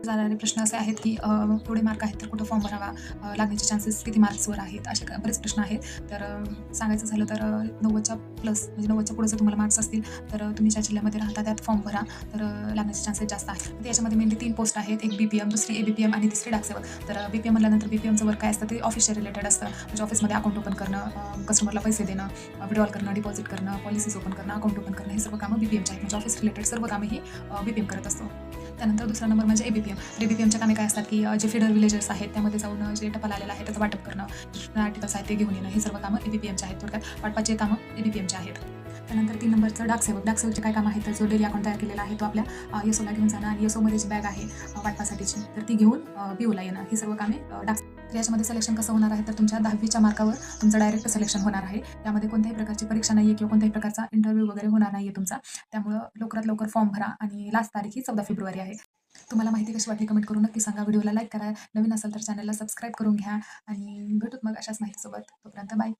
जाणारे प्रश्न असे आहेत, की एवढे मार्क आहेत तर कुठं फॉर्म भरावा? लागण्याचे चान्सेस किती मार्क्सवर आहेत? असे बरेच प्रश्न आहेत. तर सांगायचं झालं तर 90च्या प्लस म्हणजे 90च्या पुढे जर तुम्हाला मार्क्स असतील, तर तुम्ही ज्या जिल्ह्यामध्ये राहता त्यात फॉर्म भरा. तर लागण्याचे चान्सेस जास्त आहेत. तर याच्यामध्ये मेनली 3 पोस्ट आहेत. एक बी-पी-एम, दुसरी ए-बी-पी-एम आणि तिसरी डाक सेवक. तर बी-पी-एम म्हणल्यानंतर बी-पी-एमचं वर्क काय असतं ते ऑफिसच्या रिलेटेड असतं. म्हणजे ऑफिसमध्ये अकाउंट ओपन करणं, कस्टमरला पैसे देणं, विड्रॉल करणं, डिपॉझिट करणं, पॉलिसीज ओपन करणं, अकाउंट ओपन करणं, हे सर्व कामं बी-पी-एमची आहेत. म्हणजे ऑफिस रिलेटेड सर्व कामं ही बी-पी-एम करत असतो. त्यानंतर दुसरा नंबर म्हणजे ए-बी-पी-एम. तर ए-बी-पी-एमच्या कामे काय असतात, की जे फीडर विलेजेस आहेत त्यामध्ये जाऊन जे टपाल आलेलं आहे त्याचं वाटप करणं, आर्टिकल्स आहेत ते घेऊन येणं, हे सर्व कामं ए-बी-पी-एमची आहेत. थोडक्यात वाटपाची कामं ए-बी-पी-एमची आहेत. त्यानंतर 3 नंबरचं डाकसेवक. डाकसेवकचे काय काम आहेत, तर जो डेली अकाउंट तयार केलेला आहे तो आपल्या एस-ओला घेऊन जाणं आणि एस-ओमध्ये जी बॅग आहे वाटपासाठीची, तर ती घेऊन पी-ओला येणं, ही सर्व कामे तर याच्यामध्ये सिलेक्शन कसं होणार आहे, तर तुमच्या 10वीच्या मार्कावर तुमचं डायरेक्ट सिलेक्शन होणार आहे. त्यामध्ये कोणत्याही प्रकारची परीक्षा नाही आहे किंवा कोणत्याही प्रकारचा इंटरव्ह्यू वगैरे होणार नाही आहे तुमचा. त्यामुळं लवकरात लवकर फॉर्म भरा आणि लास्ट तारीख ही 14 फेब्रुवारी आहे. तुम्हाला माहिती कशी वाटली कमेंट करून नक्की सांगा. व्हिडिओला लाईक करा. नवीन असेल तर चॅनलला सबस्क्राईब करून घ्या आणि भेटूत मग अशाच माहितीसोबत. तोपर्यंत बाय.